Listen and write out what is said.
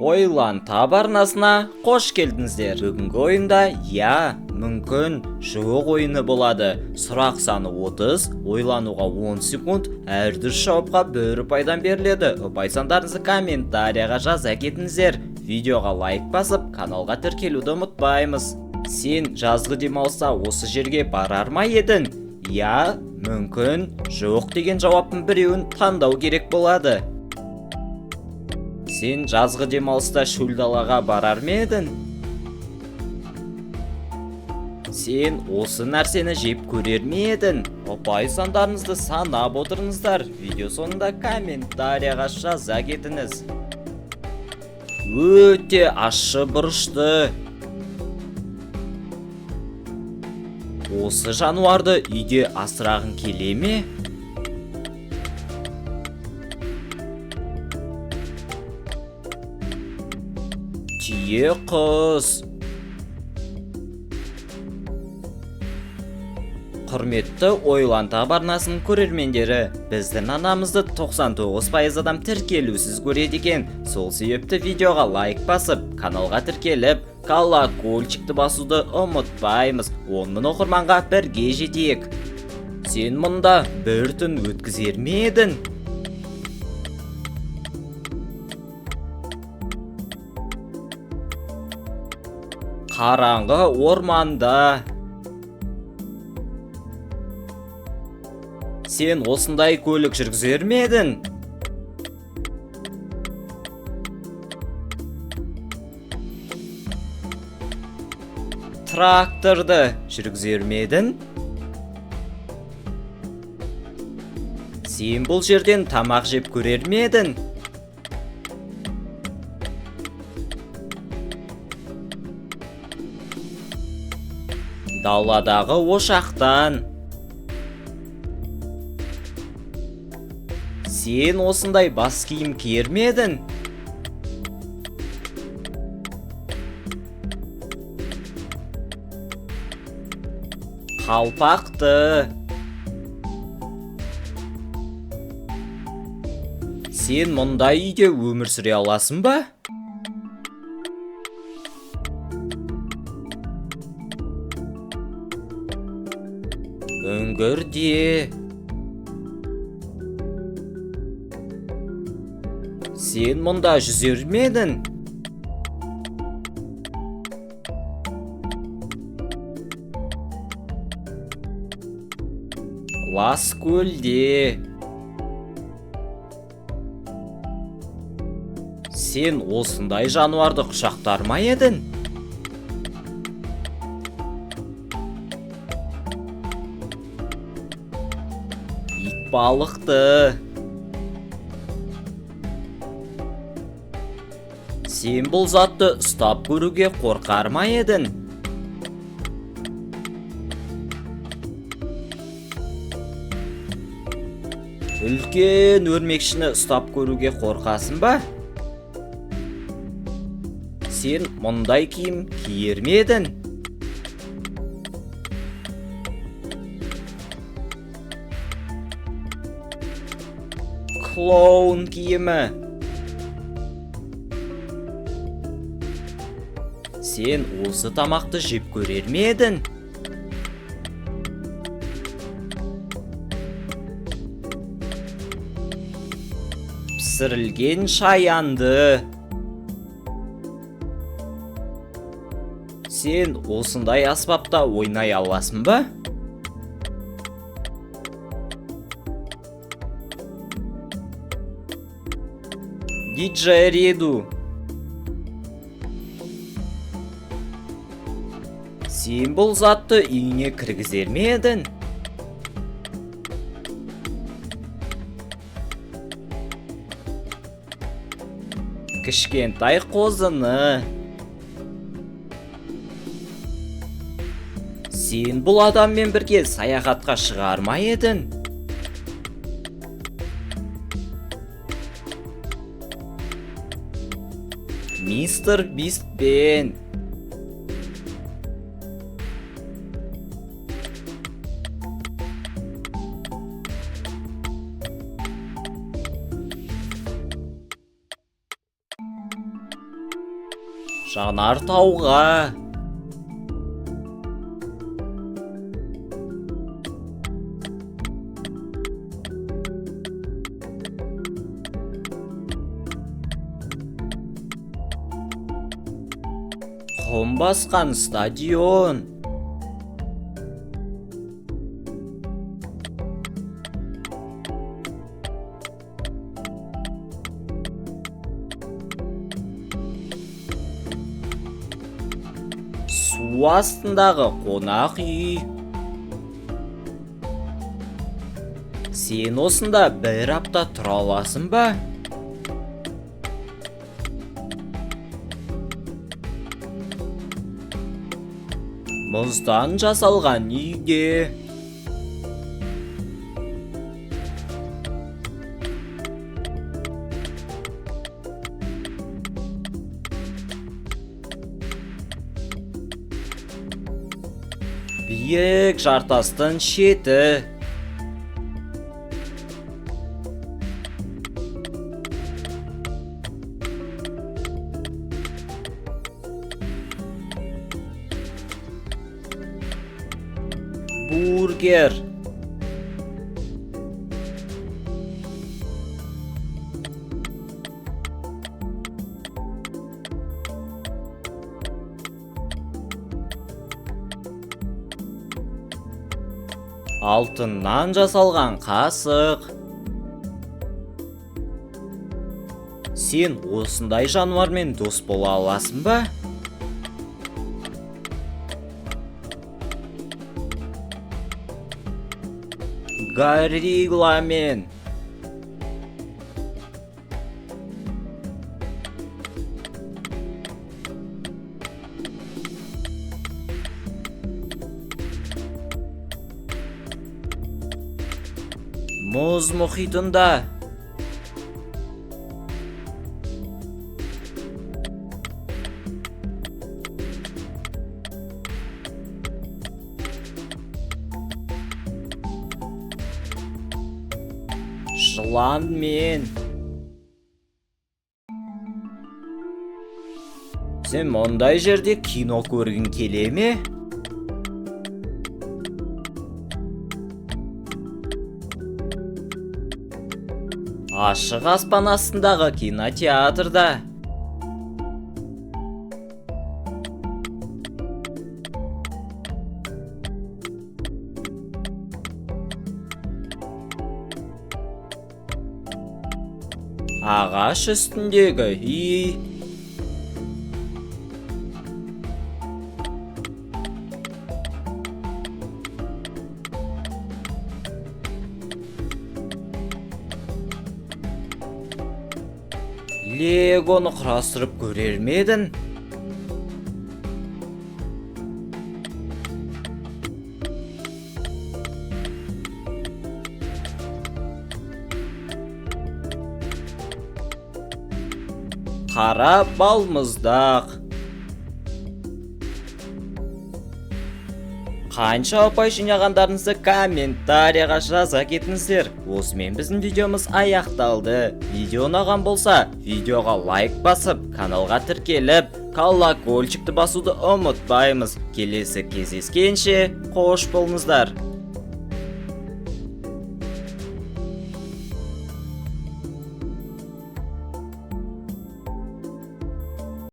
Ойлан таб арнасына қош келдіңіздер. Бүгінгі ойында мүмкін, жоқ ойыны болады. Сұрақ саны 30, ойлануға 10 секунд, әрдүр жауапқа 1 ұпайдан беріледі. Ұпай сандарыңызды комментарияға жаза кетіңіздер. Видеоға лайк басып, каналға тіркелуді ұмытпаймыз. Сен жазғы демалыста осы жерге барар ма едің? Мүмкін, жоқ деген жауаптың біреуін таңдау керек болады. Сен жазғы демалыста шөл далаға барар ма едің? Сен осы нәрсені жеп көрер ме едің? Ұпай сандарыңызды санап отырыңыздар. Видео соңында комментарияға жаза кетіңіз. Өте ащы бұрышты. Осы жануарды үйде асырағың келе ме? Түйе құс. Құрметті Ойлан таб арнасының көрермендері, біздің анамызды 99% адам тіркелусіз көреді екен. Сол себепті видеоға лайк басып, каналға тіркеліп, колокольчикті басуды ұмытпаймыз. 10.000 оқырманға бірге жетейік. Сен мұнда бір түн өткізер ме едің? Қараңғы орманда. Сен осындай көлік жүргізер ме едің? Тракторды жүргізер ме едің? Сен бұл жерден тамақ жеп көрер ме едің? Даладағы ошақтан. Сен осындай бас киім киер ме едің? Қалпақты. Сен мұндай үйде өмір сүре аласың ба? Үңгірде. Сен мұнда жүзер ме едің? Лас көлде. Сен осындай жануарды құшақтар ма едің? Балықты. Сен бұл затты ұстап көруге қорқар ма едің? Үлкен өрмекшіні ұстап көруге қорқасың ба? Сен мұндай киім киер ме едің? Клоун киімі. Сен осы тамақты жеп көрер ме едің? Пісірілген шаянды. Сен осындай аспапта ойнай аласың ба? Диджериду. Сен бұл затты үйіне кіргізер ме едің? Кішкентай қозыны. Сен бұл адаммен бірге саяхатқа шығар ма едің? Мистер Бистпен. Жанартауға. Құм басқан стадион. Су астындағы қонақ үй. Сен осында бір апта тұра аласың ба? Мұздан жасалған үйде. Биік жартастың шеті. Бургер. Алтыннан жасалған қасық. Сен осындай жануармен дос бола аласың ба? Гориllaмен. Мұз мұхитында. Жыланмен. Сен мұндай жерде кино көргің келе ме? Ашық аспан астындағы кинотеатрда. Ағаш үстіндегі үй. Легоны құрастырып көрер ме едің? Қара балмұздақ. Қанша ұпай жинағандарыңызды комментарияға жаза кетіңіздер. Осымен біздің видеомыз аяқталды. Видео ұнаған болса, видеоға лайк басып, каналға тіркеліп, колокольчикті басуды ұмытпаймыз. Келесі кездескенше қош болыңыздар.